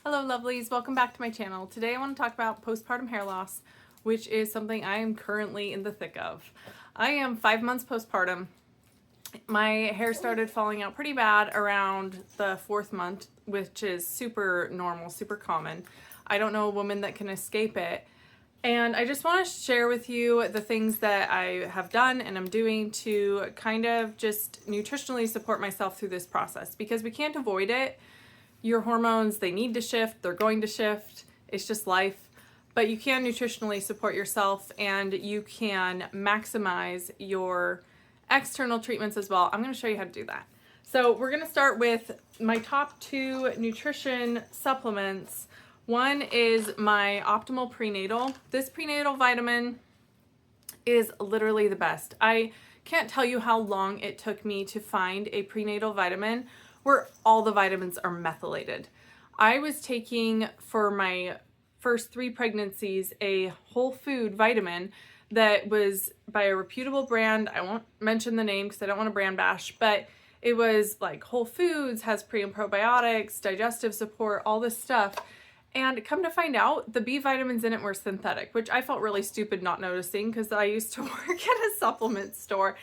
Hello lovelies, welcome back to my channel. Today I want to talk about postpartum hair loss, which is something I am currently in the thick of. I am 5 months postpartum. My hair started falling out pretty bad around the 4th month, which is super normal, super common. I don't know a woman that can escape it. And I just want to share with you the things that I have done and I'm doing to kind of just nutritionally support myself through this process, because we can't avoid it. Your hormones, they need to shift, they're going to shift, it's just life. But you can nutritionally support yourself and you can maximize your external treatments as well. I'm going to show you how to do that. So we're going to start with my top 2 nutrition supplements. One is my Optimal Prenatal. This prenatal vitamin is literally the best. I can't tell you how long it took me to find a prenatal vitamin where all the vitamins are methylated. I was taking, for my first 3 pregnancies, a whole food vitamin that was by a reputable brand. I won't mention the name because I don't want to brand bash, but it was like Whole Foods, has pre and probiotics, digestive support, all this stuff. And come to find out, the B vitamins in it were synthetic, which I felt really stupid not noticing because I used to work at a supplement store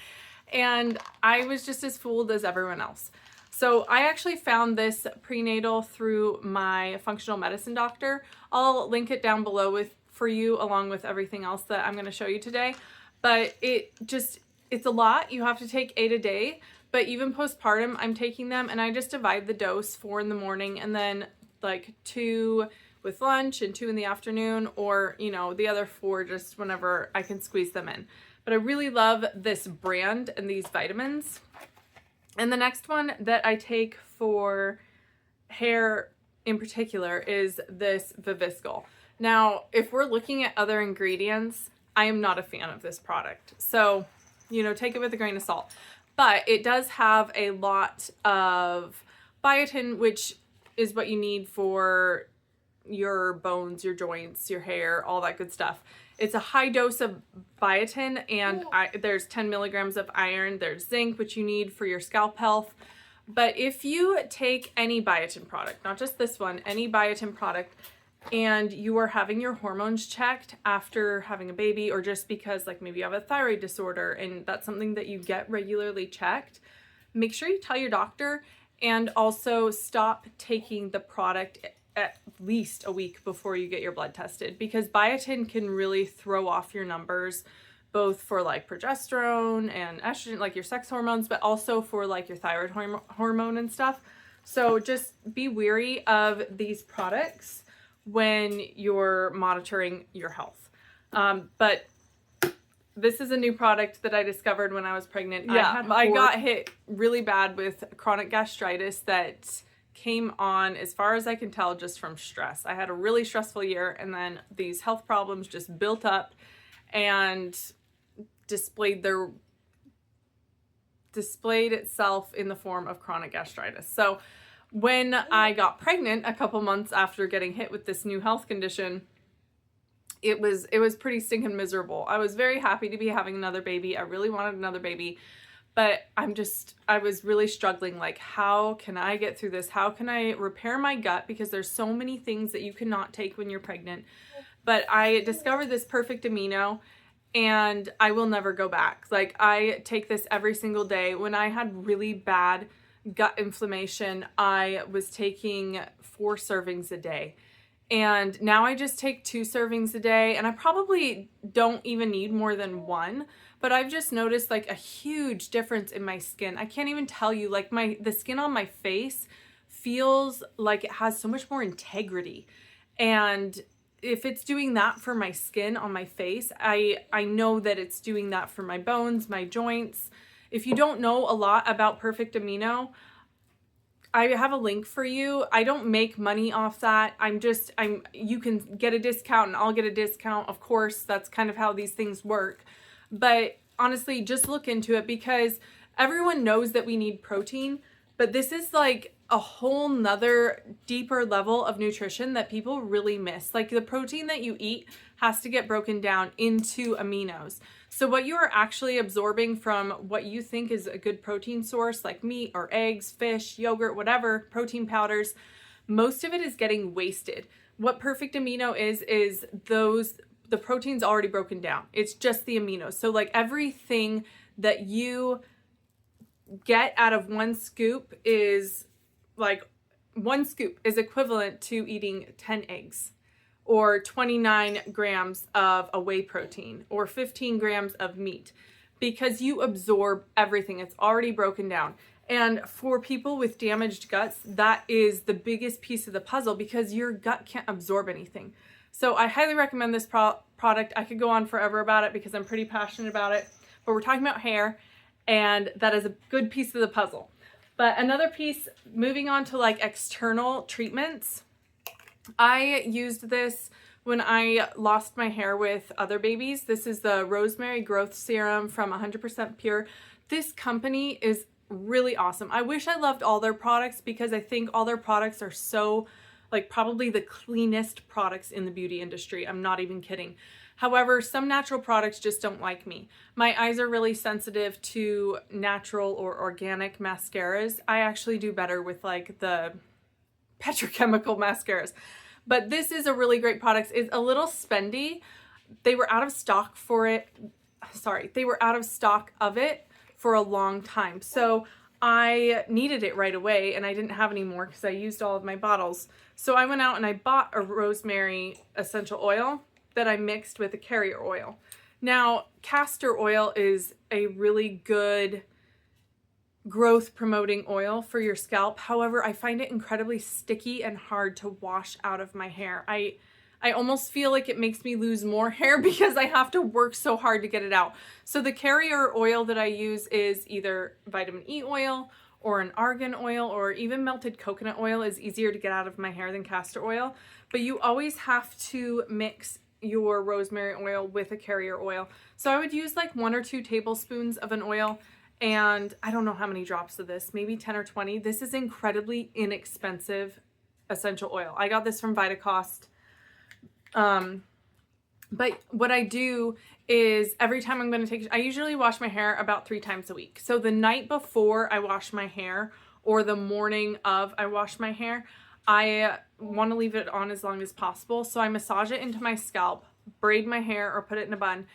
and I was just as fooled as everyone else. So I actually found this prenatal through my functional medicine doctor. I'll link it down below for you along with everything else that I'm going to show you today. But it's a lot. You have to take 8 a day. But even postpartum, I'm taking them and I just divide the dose, 4 in the morning and then like 2 with lunch and 2 in the afternoon, or the other 4 just whenever I can squeeze them in. But I really love this brand and these vitamins. And the next one that I take for hair in particular is this Viviscal. Now, if we're looking at other ingredients, I am not a fan of this product. So, take it with a grain of salt. But it does have a lot of biotin, which is what you need for your bones, your joints, your hair, all that good stuff. It's a high dose of biotin and there's 10 milligrams of iron. There's zinc, which you need for your scalp health. But if you take any biotin product, not just this one, any biotin product, and you are having your hormones checked after having a baby, or just because like maybe you have a thyroid disorder and that's something that you get regularly checked, make sure you tell your doctor, and also stop taking the product at least a week before you get your blood tested, because biotin can really throw off your numbers, both for like progesterone and estrogen, like your sex hormones, but also for like your thyroid hormone and stuff. So just be wary of these products when you're monitoring your health. But this is a new product that I discovered when I was pregnant. Yeah, I got hit really bad with chronic gastritis that came on, as far as I can tell, just from stress. I had a really stressful year, and then these health problems just built up and displayed itself in the form of chronic gastritis. So when I got pregnant a couple months after getting hit with this new health condition, it was pretty stinking miserable. I was very happy to be having another baby. I really wanted another baby. But I was really struggling, like, how can I get through this? How can I repair my gut? Because there's so many things that you cannot take when you're pregnant. But I discovered this Perfect Amino and I will never go back. Like, I take this every single day. When I had really bad gut inflammation, I was taking 4 servings a day. And now I just take 2 servings a day, and I probably don't even need more than 1. But I've just noticed like a huge difference in my skin. I can't even tell you, like the skin on my face feels like it has so much more integrity. And if it's doing that for my skin on my face, I know that it's doing that for my bones, my joints. If you don't know a lot about Perfect Amino, I have a link for you. I don't make money off that. You can get a discount and I'll get a discount. Of course, that's kind of how these things work. But honestly, just look into it, because everyone knows that we need protein, but this is like a whole nother deeper level of nutrition that people really miss. Like, the protein that you eat has to get broken down into aminos. So what you are actually absorbing from what you think is a good protein source, like meat or eggs, fish, yogurt, whatever, protein powders, most of it is getting wasted. What Perfect Amino is the protein's already broken down. It's just the aminos. So like everything that you get out of one scoop is like, one scoop is equivalent to eating 10 eggs or 29 grams of a whey protein or 15 grams of meat, because you absorb everything. It's already broken down. And for people with damaged guts, that is the biggest piece of the puzzle, because your gut can't absorb anything. So I highly recommend this product. I could go on forever about it because I'm pretty passionate about it, but we're talking about hair, and that is a good piece of the puzzle. But another piece, moving on to like external treatments, I used this when I lost my hair with other babies. This is the Rosemary Growth Serum from 100% Pure. This company is really awesome. I wish I loved all their products, because I think all their products are so, like, probably the cleanest products in the beauty industry. I'm not even kidding. However, some natural products just don't like me. My eyes are really sensitive to natural or organic mascaras. I actually do better with like the petrochemical mascaras. But this is a really great product. It's a little spendy. They were out of stock for it. Sorry, they were out of stock of it for a long time. So I needed it right away, and I didn't have any more because I used all of my bottles. So I went out and I bought a rosemary essential oil that I mixed with a carrier oil. Now, castor oil is a really good growth promoting oil for your scalp. However, I find it incredibly sticky and hard to wash out of my hair. I almost feel like it makes me lose more hair because I have to work so hard to get it out. So the carrier oil that I use is either vitamin E oil or an argan oil, or even melted coconut oil is easier to get out of my hair than castor oil. But you always have to mix your rosemary oil with a carrier oil. So I would use like 1 or 2 tablespoons of an oil, and I don't know how many drops of this, maybe 10 or 20. This is incredibly inexpensive essential oil. I got this from Vitacost. But what I do is every time I'm going to take, I usually wash my hair about 3 times a week. So the night before I wash my hair, or the morning of I wash my hair, I want to leave it on as long as possible. So I massage it into my scalp, braid my hair or put it in a bun.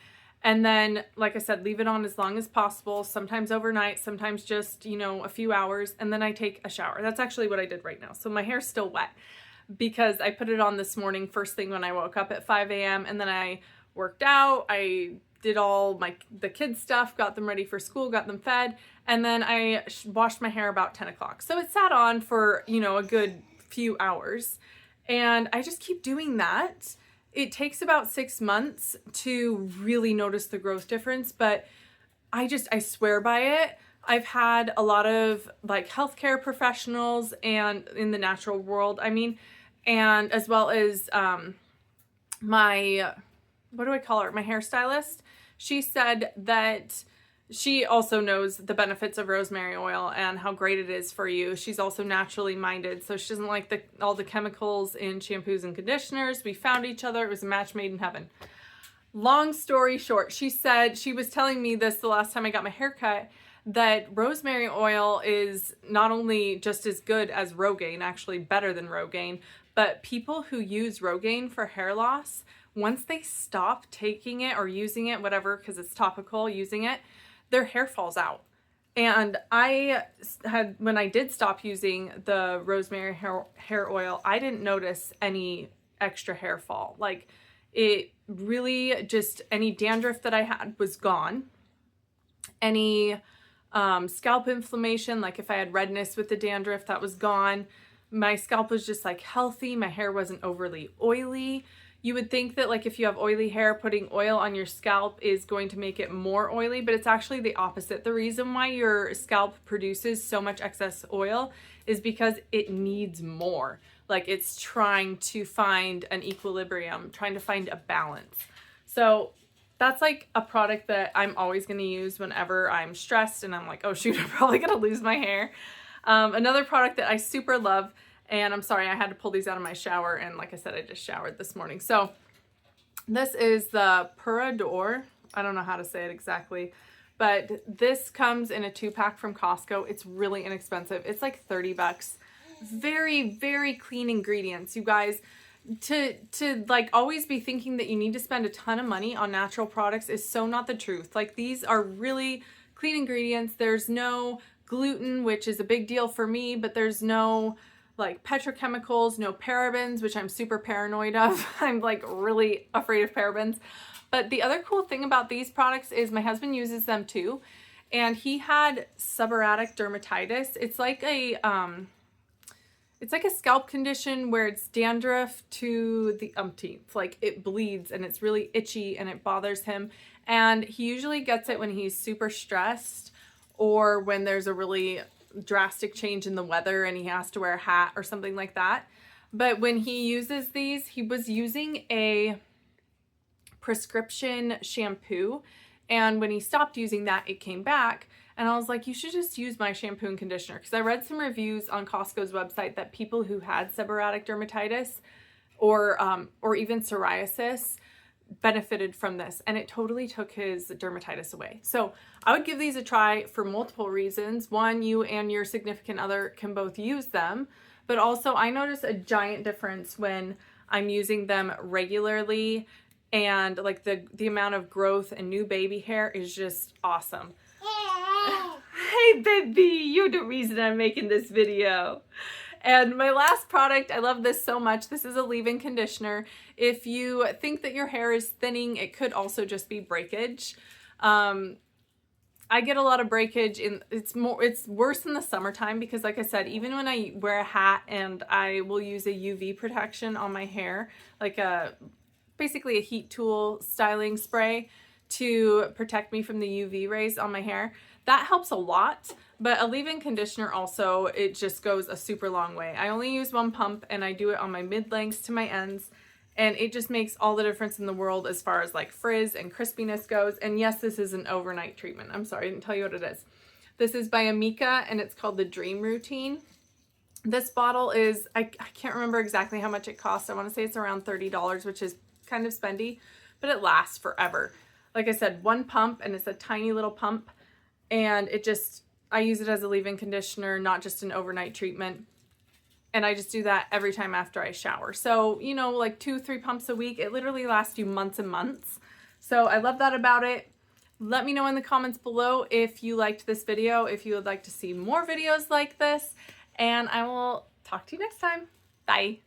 And then, like I said, leave it on as long as possible, sometimes overnight, sometimes just, you know, a few hours. And then I take a shower. That's actually what I did right now. So my hair's still wet because I put it on this morning, first thing when I woke up at 5 a.m. And then I worked out. I did all the kids stuff, got them ready for school, got them fed. And then I washed my hair about 10 o'clock. So it sat on for, you know, a good few hours, and I just keep doing that. It takes about 6 months to really notice the growth difference, but I swear by it. I've had a lot of like healthcare professionals and in the natural world, I mean, and as well as my, what do I call her? My hairstylist. She said that she also knows the benefits of rosemary oil and how great it is for you. She's also naturally minded, so she doesn't like all the chemicals in shampoos and conditioners. We found each other. It was a match made in heaven. Long story short, she said, she was telling me this the last time I got my hair cut, that rosemary oil is not only just as good as Rogaine, actually better than Rogaine, but people who use Rogaine for hair loss, once they stop taking it or using it, whatever, because it's topical, using it, their hair falls out. And I had, when I did stop using the rosemary hair oil, I didn't notice any extra hair fall. Like, it really just, any dandruff that I had was gone. Any scalp inflammation, like if I had redness with the dandruff, that was gone. My scalp was just like healthy. My hair wasn't overly oily. You would think that like if you have oily hair, putting oil on your scalp is going to make it more oily, but it's actually the opposite. The reason why your scalp produces so much excess oil is because it needs more. Like, it's trying to find an equilibrium, trying to find a balance. So that's like a product that I'm always going to use whenever I'm stressed and I'm like, oh shoot, I'm probably going to lose my hair. Another product that I super love, and I'm sorry, I had to pull these out of my shower, and like I said, I just showered this morning. So this is the Pura. I don't know how to say it exactly, but this comes in a 2-pack from Costco. It's really inexpensive. It's like 30 bucks. Very, very clean ingredients, you guys. To like always be thinking that you need to spend a ton of money on natural products is so not the truth. Like, these are really clean ingredients. There's no gluten, which is a big deal for me, but there's no like petrochemicals, no parabens, which I'm super paranoid of. I'm like really afraid of parabens. But the other cool thing about these products is my husband uses them too, and he had seborrheic dermatitis. It's like a scalp condition where it's dandruff to the umpteenth. Like, it bleeds and it's really itchy and it bothers him. And he usually gets it when he's super stressed or when there's a really drastic change in the weather and he has to wear a hat or something like that. But when he uses these, he was using a prescription shampoo. And when he stopped using that, it came back. And I was like, you should just use my shampoo and conditioner. Because I read some reviews on Costco's website that people who had seborrheic dermatitis or even psoriasis benefited from this. And it totally took his dermatitis away. So I would give these a try for multiple reasons. One, you and your significant other can both use them. But also, I notice a giant difference when I'm using them regularly. And like the amount of growth and new baby hair is just awesome. Hey baby, you're the reason I'm making this video. And my last product, I love this so much. This is a leave-in conditioner. If you think that your hair is thinning, it could also just be breakage. I get a lot of breakage it's worse in the summertime because, like I said, even when I wear a hat and I will use a UV protection on my hair, like basically a heat tool styling spray to protect me from the UV rays on my hair. That helps a lot, but a leave-in conditioner also, it just goes a super long way. I only use one pump and I do it on my mid-lengths to my ends, and it just makes all the difference in the world as far as like frizz and crispiness goes. And yes, this is an overnight treatment. I'm sorry, I didn't tell you what it is. This is by Amika and it's called the Dream Routine. This bottle is, I can't remember exactly how much it costs. I want to say it's around $30, which is kind of spendy, but it lasts forever. Like I said, one pump, and it's a tiny little pump, and I use it as a leave-in conditioner, not just an overnight treatment. And I just do that every time after I shower. So, you know, like 2-3 pumps a week, it literally lasts you months and months. So I love that about it. Let me know in the comments below if you liked this video, if you would like to see more videos like this, and I will talk to you next time. Bye.